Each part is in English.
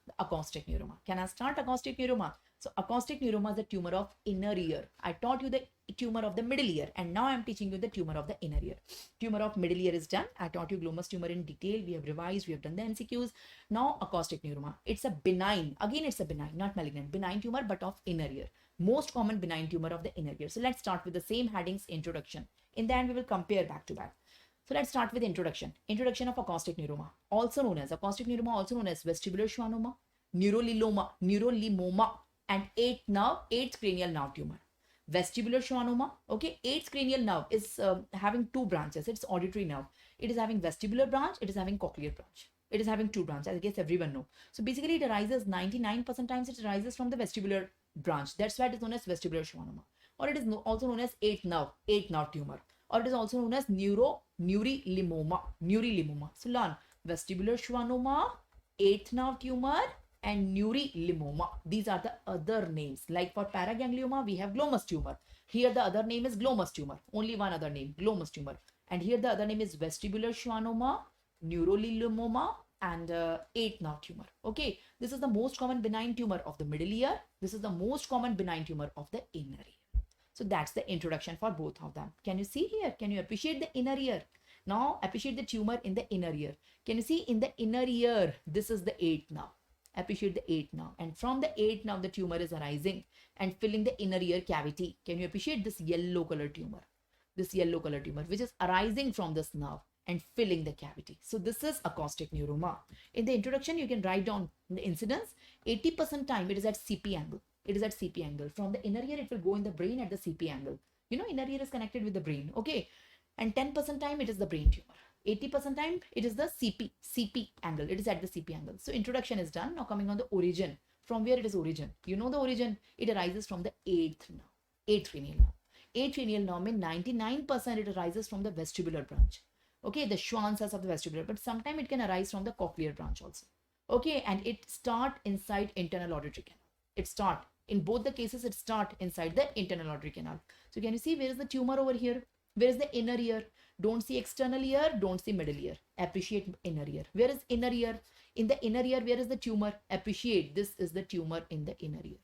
the acoustic neuroma. Can I start acoustic neuroma? So acoustic neuroma is a tumor of inner ear. I taught you the tumor of the middle ear, and now I'm teaching you the tumor of the inner ear. Tumor of middle ear is done. I taught you glomus tumor in detail. We have revised, we have done the MCQs. Now acoustic neuroma. It's a benign, again it's a benign, not malignant, benign tumor but of inner ear. Most common benign tumor of the inner ear. So let's start with the same headings, introduction. In the end, we will compare back to back. So let's start with introduction. Introduction of acoustic neuroma, also known as acoustic neuroma, also known as vestibular schwannoma, neurolimoma, and eighth cranial nerve tumor. Vestibular schwannoma, okay, eighth cranial nerve is having two branches. It's auditory nerve. It is having vestibular branch. It is having cochlear branch. It is having two branches. I guess everyone know. So basically, it arises 99% times. It arises from the vestibular branch. That's why it is known as vestibular schwannoma, or it is also known as eighth nerve tumor, or it is also known as neurolimoma. So learn vestibular schwannoma, eighth nerve tumor, and neurolimoma. These are the other names. Like for paraganglioma, we have glomus tumor. Here the other name is glomus tumor. Only one other name, glomus tumor. And here the other name is vestibular schwannoma, neurolimoma, and eighth nerve tumor. Okay, this is the most common benign tumor of the middle ear. This is the most common benign tumor of the inner ear. So that's the introduction for both of them. Can you see here? Can you appreciate the inner ear? Now appreciate the tumor in the inner ear. Can you see in the inner ear? This is the eighth nerve. Appreciate the eighth nerve. And from the eighth nerve, the tumor is arising and filling the inner ear cavity. Can you appreciate this yellow color tumor? This yellow color tumor, which is arising from this nerve and filling the cavity. So this is acoustic neuroma. In the introduction, you can write down the incidence. 80% time it is at CP angle. It is at CP angle. From the inner ear, it will go in the brain at the CP angle. You know, inner ear is connected with the brain. Okay. And 10% time it is the brain tumor. 80% time it is the CP angle. It is at the CP angle. So introduction is done. Now coming on the origin. From where it is origin? You know the origin. It arises from the eighth nerve. Eighth cranial nerve. Eighth cranial nerve in 99% it arises from the vestibular branch. Okay, the Schwann cells of the vestibular, but sometimes it can arise from the cochlear branch also. Okay, and it start inside internal auditory canal. It start in both the cases. It start inside the internal auditory canal. So can you see where is the tumor over here? Where is the inner ear? Don't see external ear, don't see middle ear. Appreciate inner ear. Where is inner ear? In the inner ear, where is the tumor? Appreciate this is the tumor in the inner ear.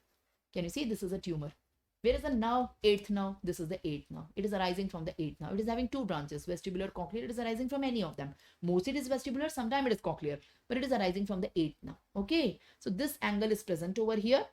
Can you see this is a tumor? Where is the nerve? Eighth nerve. This is the eighth nerve. It is arising from the eighth nerve. It is having two branches, vestibular, cochlear. It is arising from any of them. Mostly it is vestibular, sometimes it is cochlear, but it is arising from the eighth nerve. Okay, so this angle is present over here.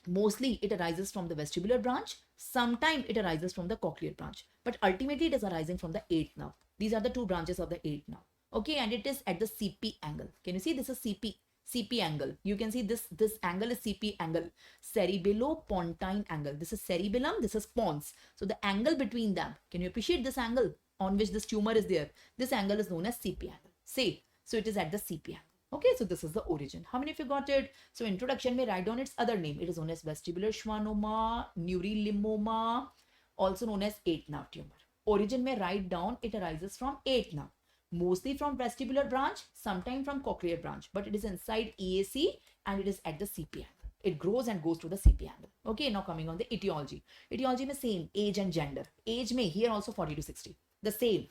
Mostly it arises from the vestibular branch. Sometimes it arises from the cochlear branch, but ultimately it is arising from the eighth nerve. These are the two branches of the eighth nerve. Okay, and it is at the CP angle. Can you see this is CP angle? You can see this angle is CP angle, cerebellopontine angle. This is cerebellum, this is pons. So the angle between them, can you appreciate this angle on which this tumor is there? This angle is known as CP angle. Say, so it is at the CP angle. Okay, so this is the origin. How many of you got it? So introduction may write down its other name. It is known as vestibular schwannoma, neurolimoma, also known as eighth nerve tumor. Origin may write down it arises from eighth nerve. Mostly from vestibular branch, sometimes from cochlear branch, but it is inside EAC and it is at the CP angle. It grows and goes to the CP angle. Okay, now coming on the etiology. Etiology may same, age and gender. Age may here also 40 to 60. The same,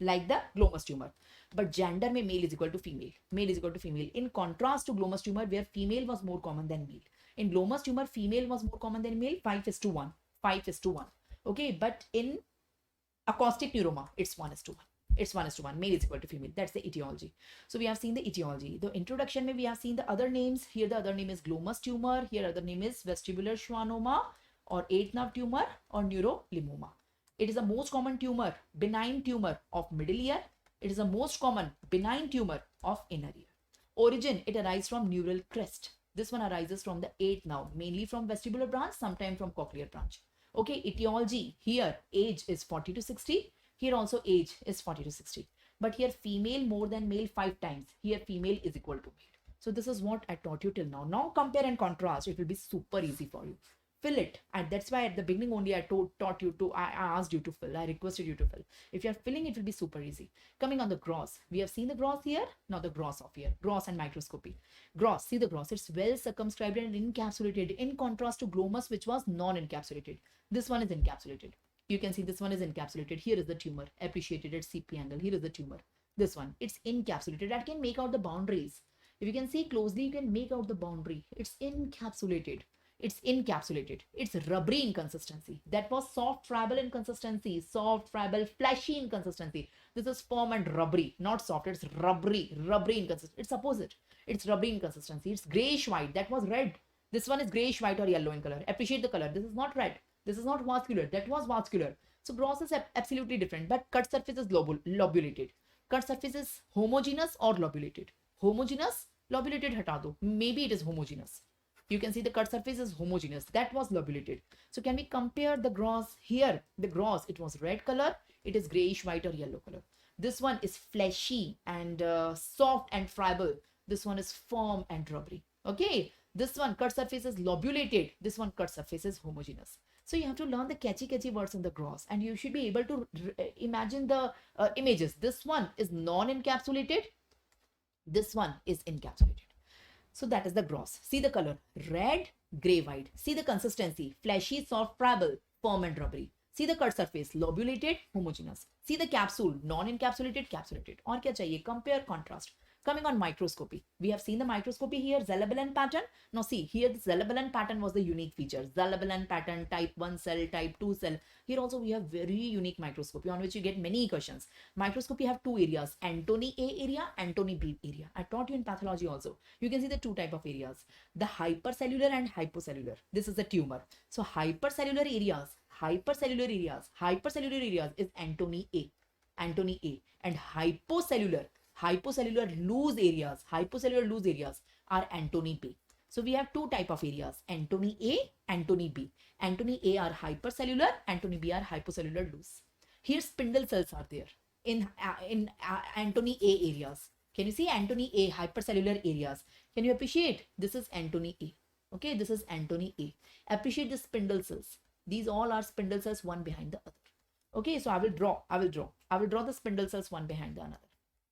like the glomus tumor. But gender may male is equal to female. Male is equal to female. In contrast to glomus tumor, where female was more common than male. In glomus tumor, female was more common than male, 5:1. 5:1. Okay, but in acoustic neuroma, it's 1:1. It's 1:1. Male is equal to female. That's the etiology. So we have seen the etiology. The introduction, maybe we have seen the other names. Here the other name is glomus tumor. Here other name is vestibular schwannoma or eighth nerve tumor or neurolimoma. It is the most common tumor, benign tumor of middle ear. It is the most common benign tumor of inner ear. Origin, it arises from neural crest. This one arises from the eighth nerve, mainly from vestibular branch, sometimes from cochlear branch. Okay, etiology, here age is 40 to 60. Here also age is 40 to 60. But here female more than male 5 times. Here female is equal to male. So this is what I taught you till now. Now compare and contrast. It will be super easy for you. Fill it. And that's why at the beginning only I asked you to fill. I requested you to fill. If you are filling, it will be super easy. Coming on the gross. We have seen the gross here. Now the gross of here. Gross and microscopy. Gross. See the gross. It's well circumscribed and encapsulated in contrast to glomus, which was non-encapsulated. This one is encapsulated. You can see this one is encapsulated. Here is the tumor. Appreciated at CP angle. Here is the tumor. This one. It's encapsulated. I can make out the boundaries. If you can see closely, you can make out the boundary. It's encapsulated. It's encapsulated. It's rubbery in consistency. That was soft, friable in consistency. Soft, friable, fleshy in consistency. This is firm and rubbery, not soft. It's rubbery, rubbery in consistency. It's opposite. It's rubbery in consistency. It's grayish white. That was red. This one is grayish white or yellow in color. Appreciate the color. This is not red. This is not vascular. That was vascular. So gross is absolutely different. But cut surface is lobulated. Cut surface is homogeneous or lobulated. Homogeneous, lobulated hata do. Maybe it is homogeneous. You can see the cut surface is homogeneous. That was lobulated. So can we compare the gross here? The gross, it was red color. It is grayish white or yellow color. This one is fleshy and soft and friable. This one is firm and rubbery. Okay. This one cut surface is lobulated. This one cut surface is homogeneous. So you have to learn the catchy words in the gross, and you should be able to imagine the images. This one is non-encapsulated. This one is encapsulated. So that is the gross. See the color, red, gray, white. See the consistency, fleshy, soft, friable, firm and rubbery. See the cut surface, lobulated, homogeneous. See the capsule, non-encapsulated, capsulated. और क्या चाहिए? Compare, contrast. Coming on microscopy, we have seen the microscopy here, Zellabellan pattern. Now see, here the Zellabellan pattern was the unique feature. Zellabellan pattern, type 1 cell, type 2 cell. Here also we have very unique microscopy on which you get many questions. Microscopy have two areas, Antony A area, Antony B area. I taught you in pathology also. You can see the two type of areas, the hypercellular and hypocellular. This is the tumor. So hypercellular areas is Antony A. Antony A. And hypocellular loose areas are Antony B. So we have two type of areas, Antony A, Antony B. Antony A are hypercellular, Antony B are hypocellular loose. Here spindle cells are there in Antony A areas. Can you see Antony A hypercellular areas? Can you appreciate? This is Antony A. Okay, this is Antony A. Appreciate the spindle cells. These all are spindle cells one behind the other. Okay, so I will draw the spindle cells one behind the another.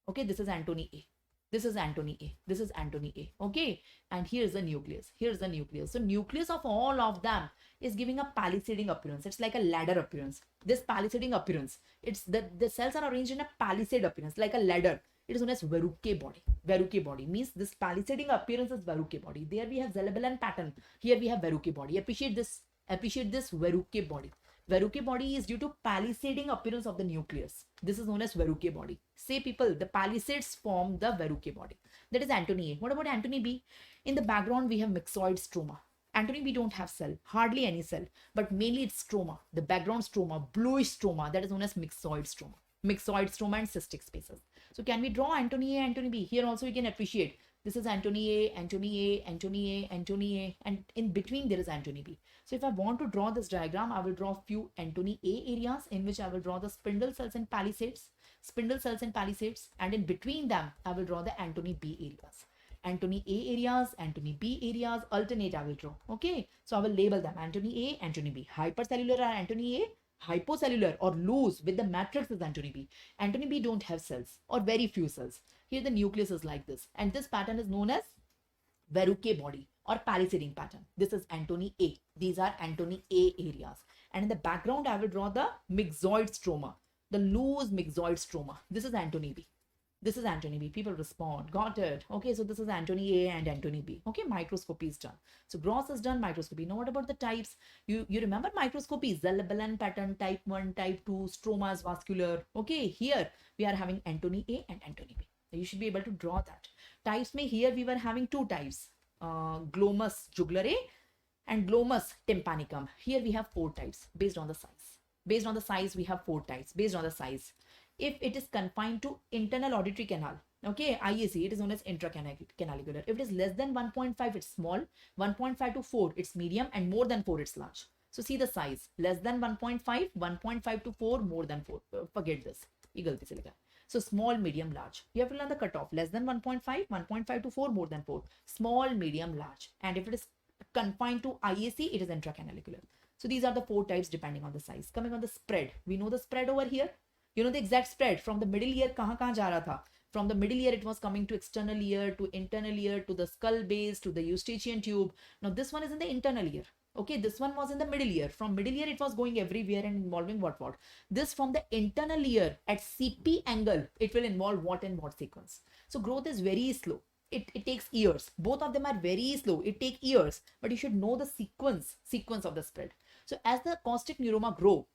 Okay, this is Antony A. This is Antony A. This is Antony A. Okay, and here is the nucleus. Here is the nucleus. So nucleus of all of them is giving a palisading appearance. It's like a ladder appearance. This palisading appearance, it's the cells are arranged in a palisade appearance, like a ladder. It is known as Verrucke body. Verrucke body means this palisading appearance is Verrucke body. There we have Zellabellan pattern. Here we have Verrucke body. Appreciate this Verrucke body. Verrucke body is due to palisading appearance of the nucleus. This is known as Verrucke body. Say people, the palisades form the Verrucke body. That is Antony A. What about Antony B? In the background, we have myxoid stroma. Antony B don't have cell, hardly any cell, but mainly it's stroma. The background stroma, bluish stroma, that is known as myxoid stroma. Myxoid stroma and cystic spaces. So can we draw Antony A, Antony B? Here also we can appreciate. This is Antony A, Antony A, Antony A, Antony A, and in between there is Antony B. So if I want to draw this diagram, I will draw few Antony A areas in which I will draw the spindle cells and palisades, and in between them, I will draw the Antony B areas. Antony A areas, Antony B areas, alternate I will draw. Okay, so I will label them Antony A, Antony B. Hypercellular are Antony A, hypocellular or loose with the matrix is Antony B. Antony B don't have cells or very few cells. Here the nucleus is like this, and this pattern is known as Verrucke body or palisading pattern. This is Antony A. These are Antony A areas. And in the background, I will draw the myxoid stroma, the loose myxoid stroma. This is Antony B. This is Antony B. People respond. Got it. Okay, so this is Antony A and Antony B. Okay, microscopy is done. So gross is done, microscopy. Now what about the types? You remember microscopy, Zellabellan pattern, type 1, type 2, stroma is vascular. Okay, here we are having Antony A and Antony B. You should be able to draw that. Types may here we were having two types, glomus jugulare and glomus tympanicum. Here we have four types based on the size. Based on the size, we have four types based on the size. If it is confined to internal auditory canal, okay, IAC, it is known as intracanalicular. If it is less than 1.5, it's small, 1.5 to 4, it's medium, and more than 4, it's large. So see the size, less than 1.5, 1.5 to 4, more than 4. Forget this. So small, medium, large. You have to learn the cutoff. Less than 1.5, 1.5 to 4, more than 4. Small, medium, large. And if it is confined to IAC, it is intracanalicular. So these are the four types depending on the size. Coming on the spread. We know the spread over here. You know the exact spread from the middle ear kahan ja raha tha? From the middle ear it was coming to external ear, to internal ear, to the skull base, to the eustachian tube. Now this one is in the internal ear. Okay, this one was in the middle ear. From middle ear it was going everywhere and involving what. This from the internal ear at CP angle, it will involve what and what sequence. So growth is very slow. it takes years. Both of them are very slow. It takes years, but you should know the sequence of the spread. So as the cystic neuroma grow,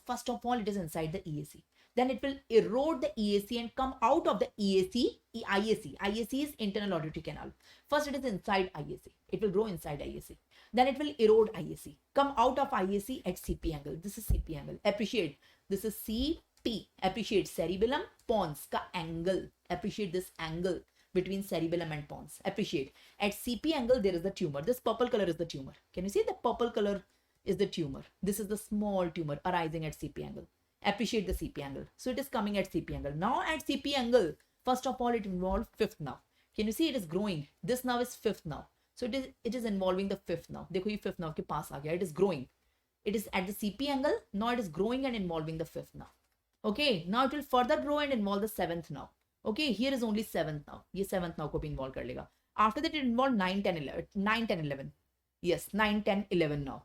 first of all, it is inside the EAC. Then it will erode the EAC and come out of the EAC, IAC. IAC is internal auditory canal. First, it is inside IAC. It will grow inside IAC. Then it will erode IAC. Come out of IAC at CP angle. This is CP angle. Appreciate. This is CP. Appreciate cerebellum, pons ka angle. Appreciate this angle between cerebellum and pons. Appreciate. At CP angle, there is the tumor. This purple color is the tumor. Can you see the purple color is the tumor? This is the small tumor arising at CP angle. Appreciate the CP angle. So it is coming at CP angle. Now at CP angle, first of all, it involves fifth nerve. Can you see it is growing? This nerve is fifth nerve. So it is involving the fifth nerve. देखो ये fifth nerve के पास आ गया. It is growing. It is at the CP angle. Now it is growing and involving the fifth nerve. Okay. Now it will further grow and involve the seventh nerve. Okay. Here is only seventh nerve. ये seventh nerve को भी involve कर लेगा. After that it involve 9, 10, 11. 9, 10, 11. Yes, 9, 10, 11 now.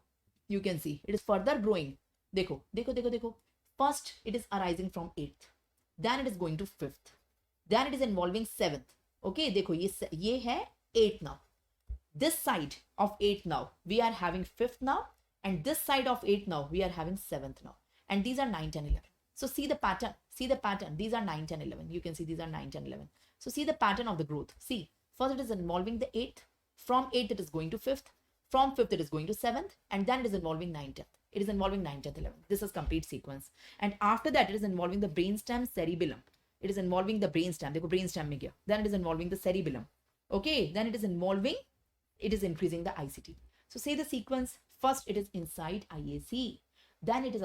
You can see it is further growing. देखो, देखो, देखो, देखो. First, it is arising from 8th. Then it is going to 5th. Then it is involving 7th. Okay, देखो ये है 8th now. This side of 8th now, we are having 5th now. And this side of 8th now, we are having 7th now. And these are 9, 10, 11. So see the pattern. See the pattern. These are 9, 10, 11. You can see these are 9, 10, 11. So see the pattern of the growth. See, first it is involving the 8th. From 8th, it is going to 5th. From 5th, it is going to 7th. And then it is involving 9, 10th. It is involving 9, 10th, 11th. This is complete sequence. And after that, it is involving the brainstem, cerebellum. It is involving the brainstem. देखो brainstem में गया. Then it is involving the cerebellum. Okay. Then it is involving, it is increasing the ICT. So say the sequence. First, it is inside IAC. Then it is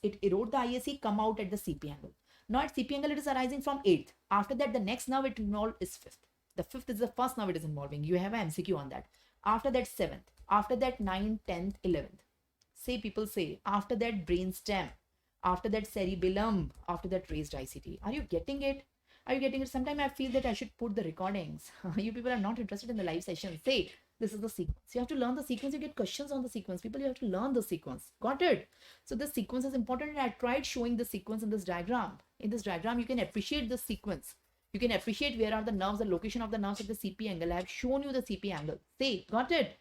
it erode the IAC, come out at the CP angle. Now at CP angle, it is arising from 8th. After that, the next nerve it involved is 5th. The 5th is the first nerve it is involving. You have an MCQ on that. After that, 7th. After that, 9th, 10th, 11th. Say people say, after that brainstem, after that cerebellum, after that raised ICT. Are you getting it? Are you getting it? Sometimes I feel that I should put the recordings. You people are not interested in the live session. Say, this is the sequence. You have to learn the sequence. You get questions on the sequence. People, you have to learn the sequence. Got it? So this sequence is important. And I tried showing the sequence in this diagram. In this diagram, you can appreciate the sequence. You can appreciate where are the nerves, the location of the nerves at the CP angle. I have shown you the CP angle. Say, got it?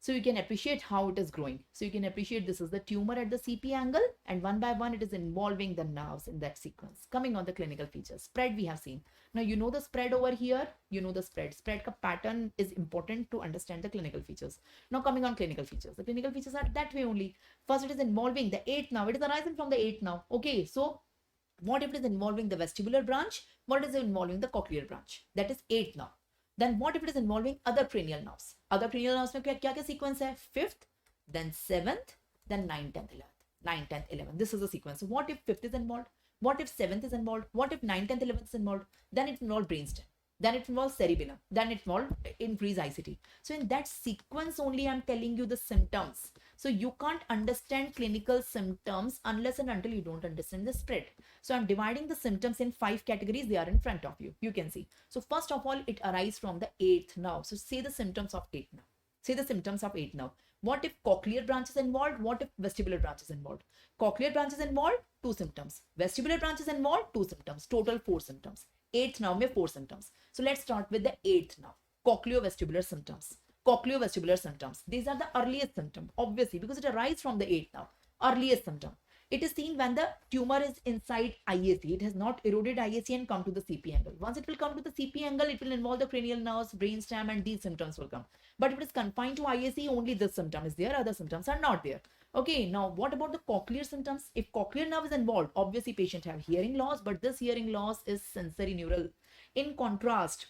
So you can appreciate how it is growing. So you can appreciate this is the tumor at the CP angle, and one by one it is involving the nerves in that sequence. Coming on the clinical features. Spread we have seen. Now you know the spread over here. You know the spread. Spread ka pattern is important to understand the clinical features. Now coming on clinical features. The clinical features are that way only. First it is involving the 8th now. It is arising from the 8th now. Okay, so what if it is involving the vestibular branch? What is involving the cochlear branch? That is 8th now. Then what if it is involving other cranial nerves? Other cranial nerves में क्या sequence है? 5th, then 7th, then 9th, 10th, 11th. 9th, 10th, 11th. This is the sequence. So what if 5th is involved? What if 7th is involved? What if 9th, 10th, 11th is involved? Then it involves brainstem. Then it involves cerebellum. Then it involves increased ICT. So in that sequence only I'm telling you the symptoms. So you can't understand clinical symptoms unless and until you don't understand the spread. So I'm dividing the symptoms in 5 categories. They are in front of you. You can see. So first of all, it arises from the 8th nerve. So say the symptoms of 8th nerve. Say the symptoms of 8th nerve. What if cochlear branch is involved? What if vestibular branch is involved? Cochlear branch is involved, 2 symptoms. Vestibular branch is involved, 2 symptoms. Total 4 symptoms. 8th nerve में 4 symptoms. So let's start with the 8th nerve. Cochleovestibular symptoms. Cochleovestibular symptoms. These are the earliest symptom, obviously, because it arises from the 8th nerve. Earliest symptom. It is seen when the tumor is inside IAC. It has not eroded IAC and come to the CP angle. Once it will come to the CP angle, it will involve the cranial nerves, brainstem, and these symptoms will come. But if it is confined to IAC, only this symptom is there. Other symptoms are not there. Okay, now what about the cochlear symptoms? If cochlear nerve is involved, obviously patient have hearing loss, but this hearing loss is sensory neural. In contrast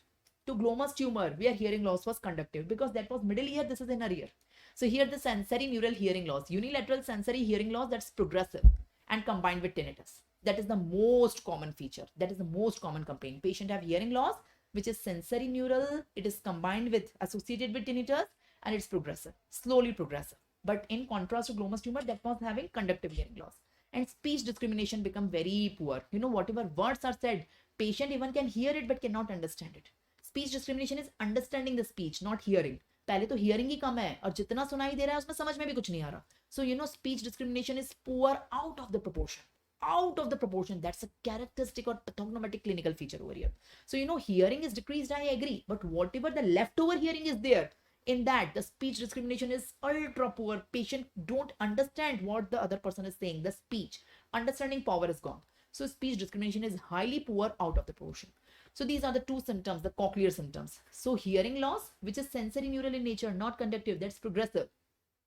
to glomus tumor, where hearing loss was conductive because that was middle ear, this is inner ear. So here the sensory neural hearing loss, unilateral sensory hearing loss, that's progressive and combined with tinnitus. That is the most common feature. That is the most common complaint. Patient have hearing loss, which is sensory neural. It is combined with associated with tinnitus and it's progressive, slowly progressive. But in contrast to glomus tumor, that was having conductive hearing loss. And speech discrimination become very poor. You know, whatever words are said, patient even can hear it but cannot understand it. Speech discrimination is understanding the speech, not hearing. पहले तो hearing ही कम है और जितना सुनाई दे रहा है उसमें समझ में भी कुछ नहीं आ रहा. So you know speech discrimination is poor out of the proportion. out of the proportion. That's a characteristic or pathognomonic clinical feature over here. So, hearing is decreased, I agree. But whatever the leftover hearing is there, in that the speech discrimination is ultra poor. Patient don't understand what the other person is saying. The speech understanding power is gone. So speech discrimination is highly poor, out of the proportion. So these are the two symptoms, the cochlear symptoms. So hearing loss, which is sensory neural in nature, not conductive, that's progressive.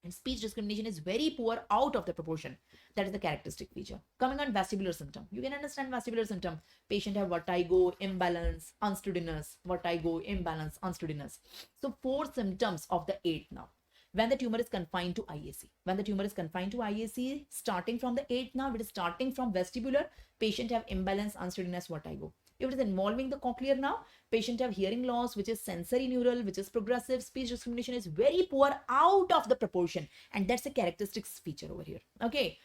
And speech discrimination is very poor, out of the proportion. That is the characteristic feature. Coming on vestibular symptom, you can understand vestibular symptom. Patient have vertigo, imbalance, unsteadiness, vertigo, imbalance, unsteadiness. So 4 symptoms of the 8th now. When the tumor is confined to IAC. When the tumor is confined to IAC, starting from the 8th now, it is starting from vestibular, patient have imbalance, unsteadiness, vertigo. If it is involving the cochlear now, patient have hearing loss, which is sensory neural, which is progressive. Speech discrimination is very poor, out of the proportion. And that's a characteristic feature over here. Okay.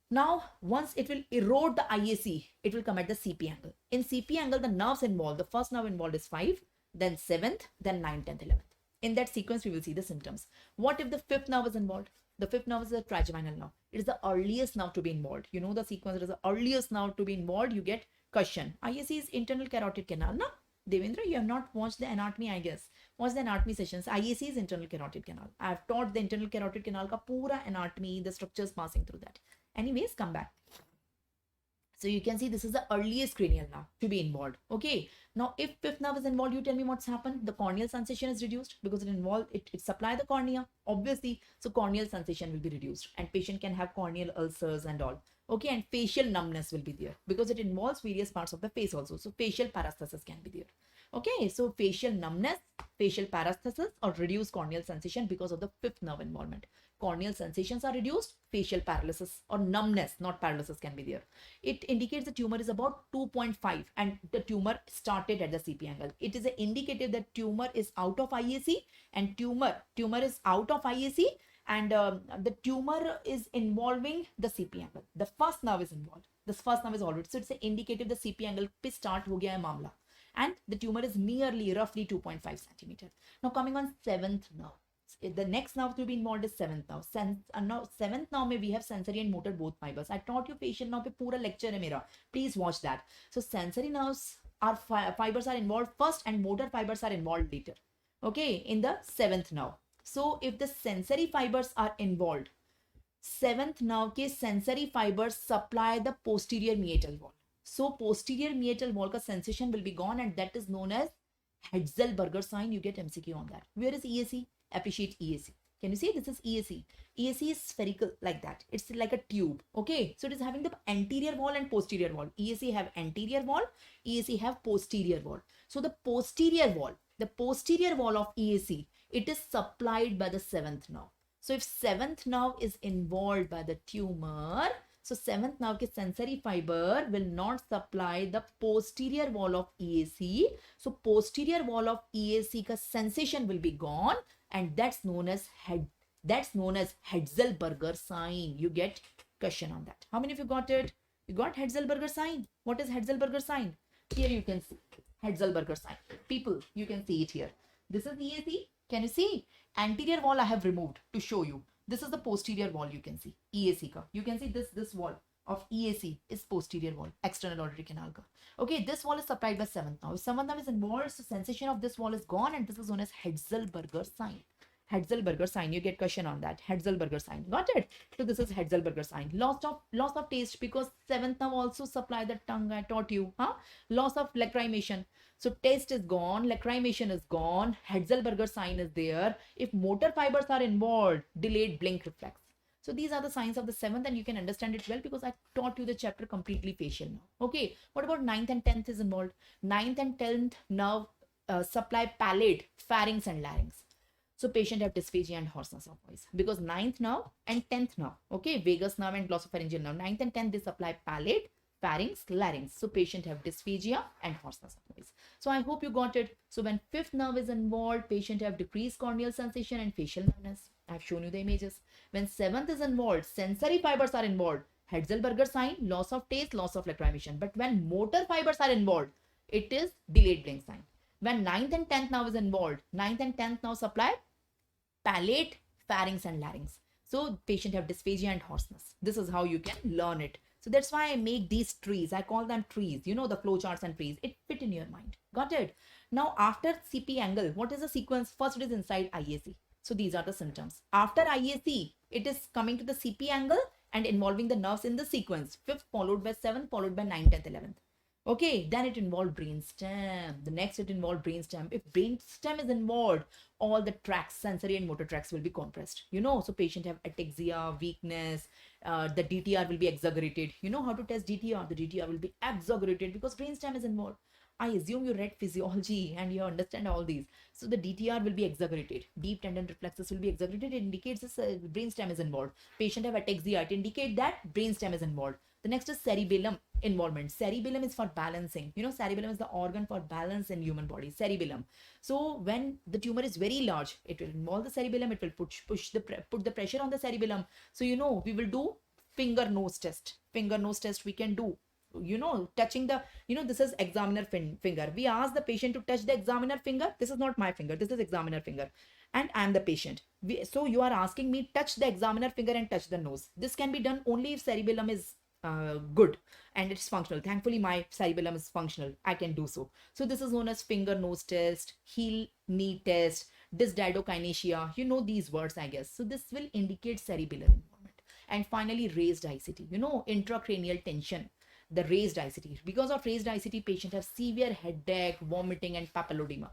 Now, once it will erode the IAC, it will come at the CP angle. In CP angle, the nerves involved, the first nerve involved is 5, then 7th, then 9th, 10th, 11th. In that sequence, we will see the symptoms. What if the 5th nerve is involved? The 5th nerve is the trigeminal nerve. It is the earliest nerve to be involved. You know the sequence, it is the earliest nerve to be involved. You get cushion. IAC is internal carotid canal. No, Devendra, you have not watched the anatomy, I guess. Watch the anatomy sessions. IAC is internal carotid canal. I have taught the internal carotid canal ka pura anatomy, the structures passing through that. Anyways, come back. So you can see this is the earliest cranial nerve to be involved. Okay. Now, if 5th nerve is involved, you tell me what's happened. The corneal sensation is reduced because it supply the cornea, obviously. So corneal sensation will be reduced and patient can have corneal ulcers and all. Okay. And facial numbness will be there because it involves various parts of the face also. So facial paresthesis can be there. Okay. So facial numbness, facial paresthesis or reduced corneal sensation because of the 5th nerve involvement. Corneal sensations are reduced, facial paralysis or numbness, not paralysis, can be there. It indicates the tumor is about 2.5 and the tumor started at the CP angle. It is an indicative that tumor is out of IAC and tumor is out of IAC and the tumor is involving the CP angle. The first nerve is involved. This first nerve is already, so it's an indicative the CP angle pe start ho gaya hai mamla. And the tumor is nearly roughly 2.5 centimeter. Now coming on 7th nerve. The next nerve to be involved is 7th nerve. Now 7th nerve we have sensory and motor both fibers. I taught you facial nerve pe pura lecture hai mera. Please watch that. So sensory nerves are fibers are involved first and motor fibers are involved later. Okay, in the 7th nerve. So if the sensory fibers are involved, 7th nerve ke sensory fibers supply the posterior meatal wall. So posterior meatal wall ka sensation will be gone and that is known as Hetzel-Berger sign. You get MCQ on that. Where is EAC? Appreciate EAC. Can you see? This is EAC. EAC is spherical like that. It's like a tube. Okay. So it is having the anterior wall and posterior wall. EAC have anterior wall. EAC have posterior wall. So the posterior wall of EAC, it is supplied by the 7th nerve. So if 7th nerve is involved by the tumor, so 7th nerve ke sensory fiber will not supply the posterior wall of EAC. So posterior wall of EAC ka sensation will be gone and that's known as Hetzel-Berger sign. You get question on that. How many of you got it? You got Hetzel-Berger sign. What is Hetzel-Berger sign? Here you can see Hetzel-Berger sign. People, you can see it here. This is EAC. Can you see? Anterior wall I have removed to show you. This is the posterior wall you can see. EAC ka. You can see this wall of EAC is posterior wall, external auditory canal ka. Okay, this wall is supplied by 7th nerve. If 7th nerve is involved, so sensation of this wall is gone and this is known as Hetzel-Berger sign. Hetzel-Berger sign, you get question on that. Hetzel-Berger sign. Got it? So this is Hetzel-Berger sign. Loss of taste because 7th nerve also supply the tongue. I taught you. Loss of lacrimation. So taste is gone, lacrimation is gone, Hetzel-Berger sign is there. If motor fibers are involved, delayed blink reflex. So these are the signs of the 7th and you can understand it well because I taught you the chapter completely facial now. Okay, what about 9th and 10th is involved? 9th and 10th nerve supply palate, pharynx and larynx. So patient have dysphagia and hoarseness of voice because 9th nerve and 10th nerve, okay, vagus nerve and glossopharyngeal nerve. 9th and 10th they supply palate, pharynx, larynx. So patient have dysphagia and hoarseness of voice. So I hope you got it. So when 5th nerve is involved, patient have decreased corneal sensation and facial numbness. I've shown you the images. When 7th is involved, sensory fibers are involved. Hetzel-Berger sign, loss of taste, loss of lacrimation. But when motor fibers are involved, it is delayed blink sign. When 9th and 10th nerve is involved, 9th and 10th nerve supply palate, pharynx and larynx. So patient have dysphagia and hoarseness. This is how you can learn it. So that's why I make these trees. I call them trees. You know, the flowcharts and trees. It fit in your mind. Got it? Now, after CP angle, what is the sequence? First, it is inside IAC. So these are the symptoms. After IAC, it is coming to the CP angle and involving the nerves in the sequence. Fifth followed by seventh, followed by 9th, 10th, 11th. Okay, then it involved brainstem. The next it involved brainstem. If brainstem is involved, all the tracks, sensory and motor tracks will be compressed. You know, so patient have ataxia, weakness, the DTR will be exaggerated. You know how to test DTR? The DTR will be exaggerated because brainstem is involved. I assume you read physiology and you understand all these. So the DTR will be exaggerated. Deep tendon reflexes will be exaggerated. It indicates this brainstem is involved. Patient have ataxia. It indicates that brainstem is involved. The next is cerebellum involvement. Cerebellum is for balancing. You know, cerebellum is the organ for balance in human body. Cerebellum. So when the tumor is very large, it will involve the cerebellum. It will put the pressure on the cerebellum. So you know, we will do finger nose test. Finger nose test we can do. You know, touching the, you know, this is examiner finger. We ask the patient to touch the examiner finger. This is not my finger. This is examiner finger. And I am the patient. So you are asking me touch the examiner finger and touch the nose. This can be done only if cerebellum is good and it's functional. Thankfully, my cerebellum is functional. I can do so. So this is known as finger nose test, heel knee test, dysdiadokinesia. You know these words, I guess. So this will indicate cerebellar involvement. And finally, raised ICT. You know, intracranial tension. The raised ICT. Because of raised ICT, patient have severe headache, vomiting, and papilledema,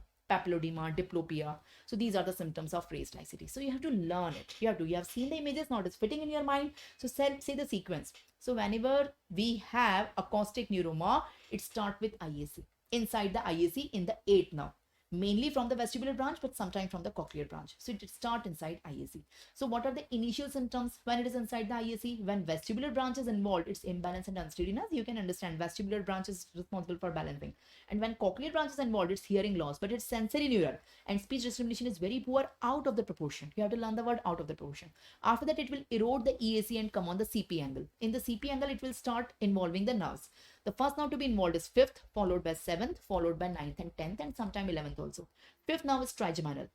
diplopia. So these are the symptoms of raised ICT. So you have to learn it. You have seen the images, now it's fitting in your mind. So say the sequence. So whenever we have acoustic neuroma, it starts with IAC. Inside the IAC in the 8th nerve. Mainly from the vestibular branch, but sometimes from the cochlear branch. So it starts inside IAC. So what are the initial symptoms when it is inside the IAC? When vestibular branch is involved, it's imbalance and unsteadiness. You can understand vestibular branch is responsible for balancing. And when cochlear branch is involved, it's hearing loss, but it's sensory neural. And speech discrimination is very poor, out of the proportion. You have to learn the word out of the proportion. After that, it will erode the EAC and come on the CP angle. In the CP angle, it will start involving the nerves. The first nerve to be involved is 5th, followed by 7th, followed by 9th and 10th, and sometime 11th also. 5th nerve is trigeminal.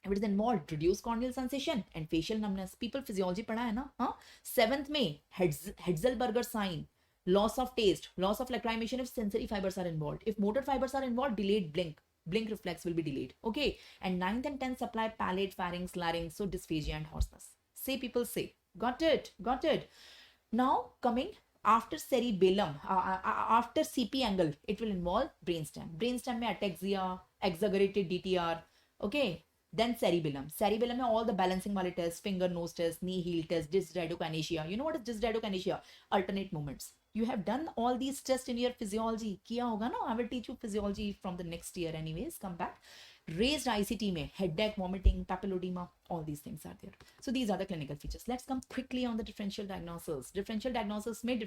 If it is involved, reduced corneal sensation and facial numbness. People physiology padha hai na? Huh? 7th में Hetzelberger sign, loss of taste, loss of lacrimation if sensory fibers are involved. If motor fibers are involved, delayed blink reflex will be delayed. Okay. And 9th and 10th supply palate, pharynx, larynx, so dysphagia and hoarseness. Say people say. Got it. Now coming after cerebellum, after CP angle, it will involve brainstem. Brainstem mein ataxia, exaggerated DTR. Okay. Then cerebellum. Cerebellum mein all the balancing wale tests, finger nose test, knee heel test, dysdiadokinesia. You know what is dysdiadokinesia? Alternate movements. You have done all these tests in your physiology. Kiya hoga na? I will teach you physiology from the next year anyways. Come back. Raised ICT mein headache, vomiting, papilledema, all these things are there. So these are the clinical features. Let's come quickly on the differential diagnosis. Differential diagnosis mein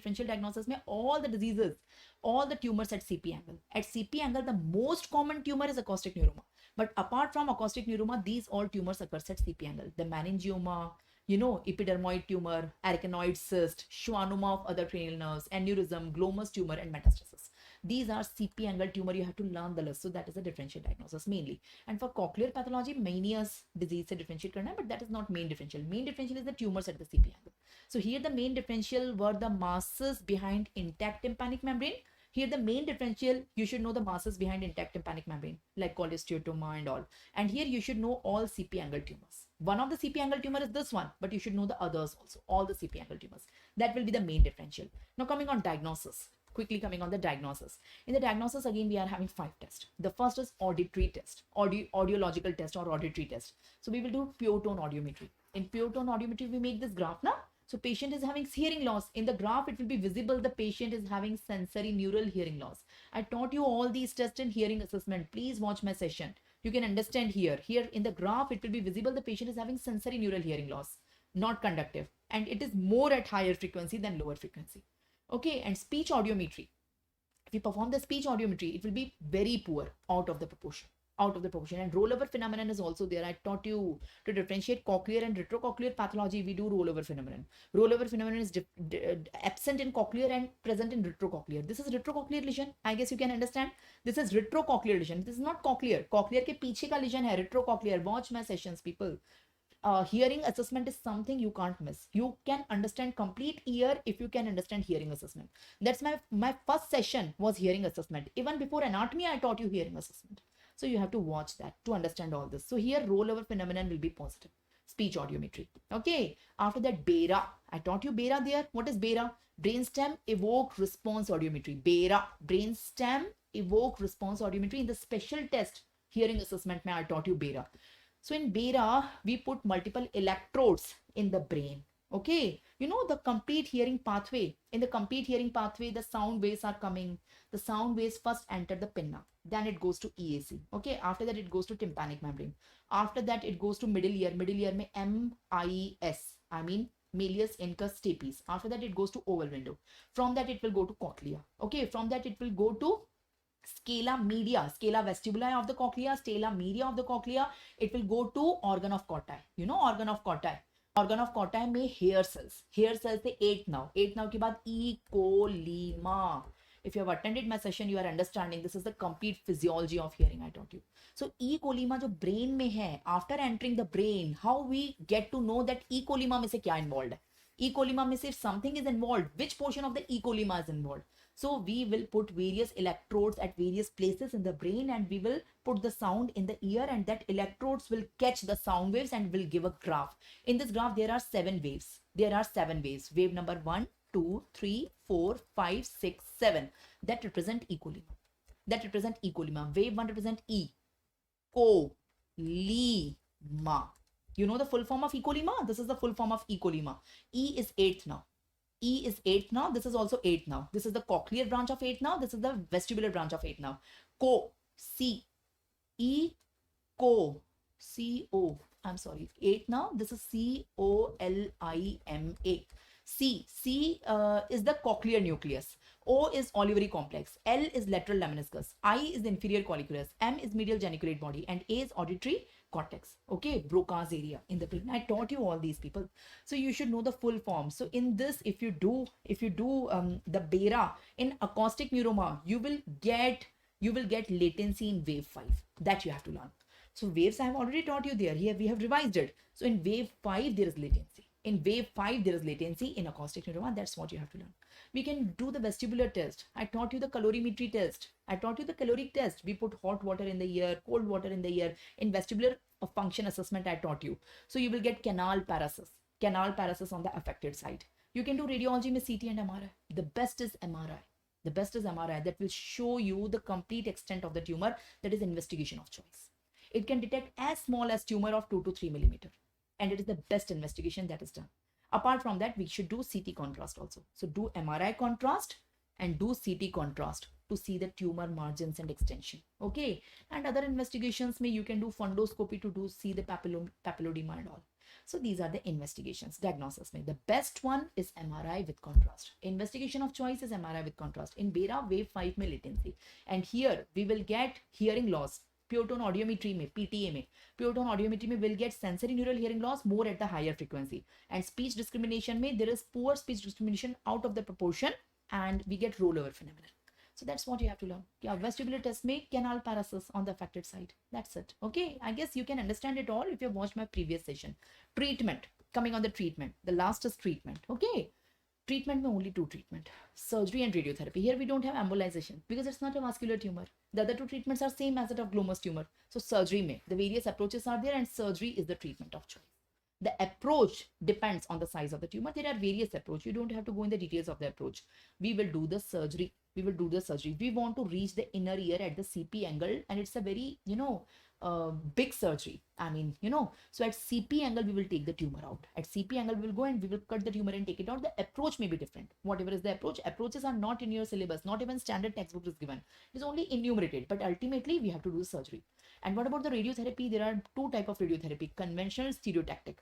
all the diseases, all the tumors at CP angle. At CP angle, the most common tumor is acoustic neuroma. But apart from acoustic neuroma, these all tumors occur at CP angle. The meningioma, you know, epidermoid tumor, arachnoid cyst, schwannoma of other cranial nerves, aneurysm, glomus tumor, and metastasis. These are CP angle tumor. You have to learn the list. So that is a differential diagnosis mainly. And for cochlear pathology, Meniere's disease se differentiate karna hai, but that is not main differential. Main differential is the tumors at the CP angle. So here the main differential were the masses behind intact tympanic membrane. Here the main differential, you should know the masses behind intact tympanic membrane, like cholesteatoma and all. And here you should know all CP angle tumors. One of the CP angle tumor is this one, but you should know the others also, all the CP angle tumors. That will be the main differential. Now coming on diagnosis. Quickly coming on the diagnosis. In the diagnosis, again, we are having 5 tests. The first is auditory test, audiological test or auditory test. So we will do pure tone audiometry. In pure tone audiometry, we make this graph now. So patient is having hearing loss. In the graph, it will be visible the patient is having sensory neural hearing loss. I taught you all these tests in hearing assessment. Please watch my session. You can understand here. Here in the graph, it will be visible the patient is having sensory neural hearing loss, not conductive. And it is more at higher frequency than lower frequency. Okay, and speech audiometry. If you perform the speech audiometry, it will be very poor, out of the proportion. And rollover phenomenon is also there. I taught you to differentiate cochlear and retrocochlear pathology. We do rollover phenomenon. Rollover phenomenon is absent in cochlear and present in retrocochlear. This is retrocochlear lesion. I guess you can understand. This is retrocochlear lesion. This is not cochlear. Cochlear ke piche ka lesion hai, retrocochlear. Watch my sessions, people. hearing assessment is something you can't miss. You can understand complete ear if you can understand hearing assessment. That's my first session was hearing assessment. Even before anatomy, I taught you hearing assessment. So you have to watch that to understand all this. So here rollover phenomenon will be positive. Speech audiometry. Okay. After that, BERA. I taught you BERA there. What is BERA? Brainstem evoke response audiometry. BERA. Brainstem evoke response audiometry. In the special test hearing assessment, I taught you BERA. So in BERA, we put multiple electrodes in the brain. Okay. You know the complete hearing pathway. In the complete hearing pathway, the sound waves are coming. The sound waves first enter the pinna. Then it goes to EAC. Okay. After that, it goes to tympanic membrane. After that, it goes to middle ear. Middle ear mein MIS. I mean Malleus Incus Stapes. After that, it goes to oval window. From that, it will go to cochlea. Okay. From that, it will go to scala media, scala vestibuli of the cochlea, scala media of the cochlea. It will go to organ of Corti. You know organ of Corti. Organ of Corti में hair cells. Hair cells थे 8 now. 8 now के बाद E. colema. If you have attended my session, you are understanding this is the complete physiology of hearing I taught you. So E. colema जो brain में है, after entering the brain, how we get to know that E. colema में से क्या involved है? E. colema में से if something is involved, which portion of the E. colema is involved? So we will put various electrodes at various places in the brain and we will put the sound in the ear, and that electrodes will catch the sound waves and will give a graph. In this graph, there are 7 waves. There are 7 waves. Wave number 1, 2, 3, 4, 5, 6, 7. That represent E. colema. That represent E. colema. Wave 1 represent E. colema. You know the full form of E. colema? This is the full form of E. colema. E is 8th now. E is 8th now. This is also 8th now. This is the cochlear branch of 8th now. This is the vestibular branch of 8th now. C. E. C-O. I'm sorry. 8th now. This is C-O-L-I-M-A. C is the cochlear nucleus. O is olivary complex. L is lateral lemniscus. I is inferior colliculus. M is medial geniculate body. And A is auditory cortex. Okay, Broca's area in the brain. I taught you all these people, so you should know the full form. So in this, if you do the BERA in acoustic neuroma, you will get latency in wave 5. That you have to learn. So waves I have already taught you there. Here we have revised it. So in wave 5 there is latency. In wave 5 there is latency in acoustic neuroma. That's what you have to learn. We can do the vestibular test. I taught you the calorimetry test. I taught you the caloric test. We put hot water in the ear, cold water in the ear. In vestibular function assessment, I taught you. So you will get canal paralysis on the affected side. You can do radiology with CT and MRI. The best is MRI. The best is MRI. That will show you the complete extent of the tumor. That is investigation of choice. It can detect as small as tumor of 2 to 3 millimeter. And it is the best investigation that is done. Apart from that, we should do CT contrast also. So do MRI contrast and do CT contrast to see the tumor margins and extension. Okay. And other investigations may you can do fundoscopy to see the papilloedema and all. So these are the investigations. Diagnosis may. The best one is MRI with contrast. Investigation of choice is MRI with contrast. In BERA, wave 5 में latency. And here we will get hearing loss. Pure tone audiometry में, PTA में. Pure tone audiometry में will get sensory neural hearing loss more at the higher frequency. And speech discrimination में there is poor speech discrimination out of the proportion and we get rollover phenomenon. So that's what you have to learn. Yeah, vestibular test में canal paralysis on the affected side. That's it. Okay, I guess you can understand it all if you have watched my previous session. Treatment. Coming on the treatment. The last is treatment. Okay. Treatment में only 2 treatment. Surgery and radiotherapy. Here we don't have embolization because it's not a vascular tumor. The other 2 treatments are same as that of glomus tumor. So surgery में the various approaches are there and surgery is the treatment of choice. The approach depends on the size of the tumor. There are various approaches. You don't have to go in the details of the approach. We will do the surgery. We want to reach the inner ear at the CP angle and it's a very, big surgery. I mean, so at CP angle, we will take the tumor out. At CP angle, we will go and we will cut the tumor and take it out. The approach may be different. Whatever is the approach, approaches are not in your syllabus. Not even standard textbook is given. It is only enumerated. But ultimately, we have to do surgery. And what about the radiotherapy? There are 2 types of radiotherapy. Conventional, stereotactic.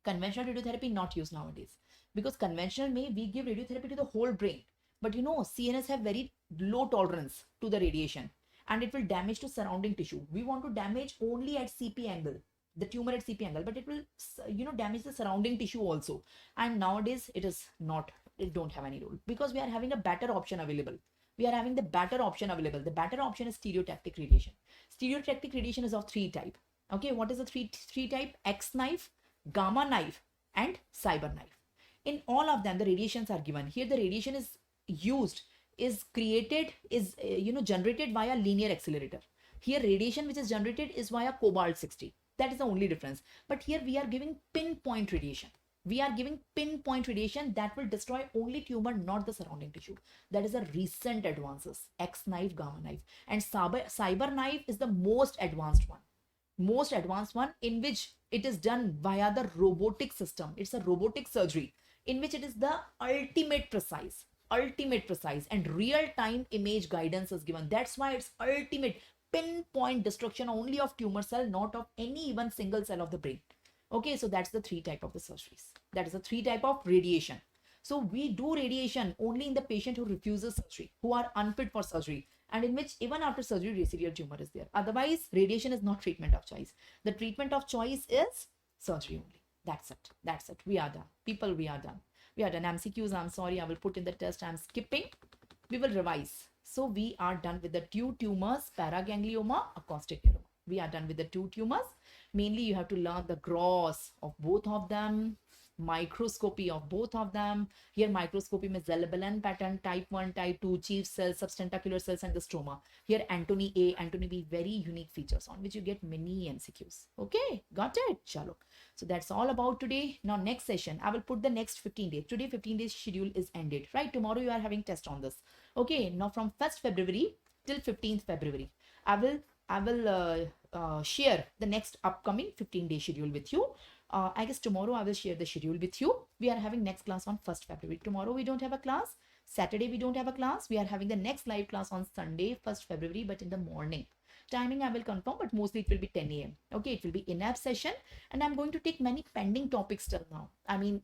Conventional radiotherapy not used nowadays. Because conventional may we give radiotherapy to the whole brain. But CNS have very low tolerance to the radiation. And it will damage to surrounding tissue. We want to damage only at CP angle, the tumor at CP angle, but it will, damage the surrounding tissue also. And nowadays it don't have any role because we are having a better option available. The better option is stereotactic radiation. Stereotactic radiation is of 3 types. Okay, what is the three type? X knife, gamma knife, and cyber knife. In all of them, the radiations are given. Here, the radiation is used, is created, is generated via linear accelerator. Here, radiation which is generated is via cobalt 60. That is the only difference. But here we are giving pinpoint radiation. We are giving pinpoint radiation that will destroy only tumor, not the surrounding tissue. That is a recent advances. X knife, gamma knife, and cyber knife is the most advanced one. Most advanced one, in which it is done via the robotic system. It's a robotic surgery in which it is the ultimate precise and real time image guidance is given. That's why it's ultimate pinpoint destruction only of tumor cell, not of any even single cell of the brain. Okay, so that's the three type of the surgeries. That is the three type of radiation. So we do radiation only in the patient who refuses surgery, who are unfit for surgery, and in which even after surgery residual tumor is there. Otherwise, radiation is not treatment of choice. The treatment of choice is surgery only. That's it. That's it. We are done. People, we are done. We are done. MCQs, I'm sorry, I will put in the test. I'm skipping. We will revise. So we are done with the two tumors, paraganglioma, acoustic neuroma. We are done with the two tumors. Mainly, you have to learn the gross of both of them, microscopy of both of them. Here, microscopy में Zelbalan pattern, type 1, type 2, chief cells, subtentacular cells, and the stroma. Here, Antony A, Antony B, very unique features on which you get many MCQs. Okay, got it? Chalo. So that's all about today. Now, next session, I will put the next 15 days. Today, 15 days schedule is ended, right? Tomorrow, you are having test on this. Okay, now from 1st February till 15th February, I will share the next upcoming 15-day schedule with you. I guess tomorrow I will share the schedule with you. We are having next class on 1st February. Tomorrow we don't have a class. Saturday we don't have a class. We are having the next live class on Sunday, 1st February, but in the morning. Timing I will confirm, but mostly it will be 10 a.m. Okay, it will be in-app session, and I'm going to take many pending topics till now. I mean,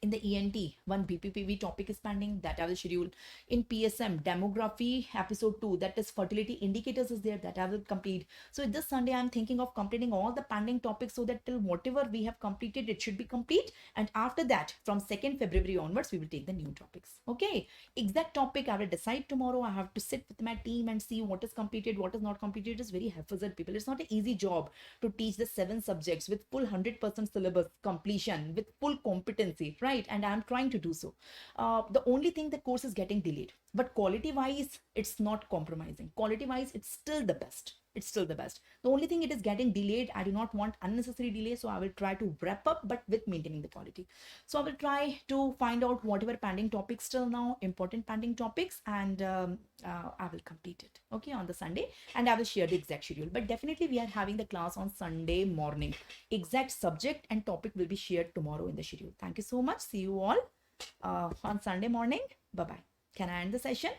in the ENT, one BPPV topic is pending, that I will schedule. In PSM, demography episode 2, that is fertility indicators is there, that I will complete. So this Sunday, I'm thinking of completing all the pending topics so that till whatever we have completed, it should be complete. And after that, from 2nd February onwards, we will take the new topics. Okay, exact topic I will decide tomorrow. I have to sit with my team and see what is completed, what is not completed. It's very haphazard, people. It's not an easy job to teach the 7 subjects with full 100% syllabus completion, with full competency, right? And I'm trying to do so. The only thing, the course is getting delayed, but quality wise it's not compromising. Quality wise it's still the best. It's still the best. The only thing, it is getting delayed. I do not want unnecessary delay, so I will try to wrap up, but with maintaining the quality. So I will try to find out whatever pending topics still now, important pending topics, and I will complete it, okay, on the Sunday, and I will share the exact schedule. But definitely we are having the class on Sunday morning. Exact subject and topic will be shared tomorrow in the schedule. Thank you so much. See you all on Sunday morning. Bye-bye. Can I end the session?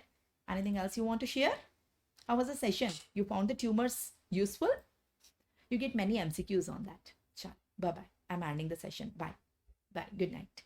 Anything else you want to share? How was the session? You found the tumors useful? You get many MCQs on that. Bye-bye. I'm ending the session. Bye. Bye. Good night.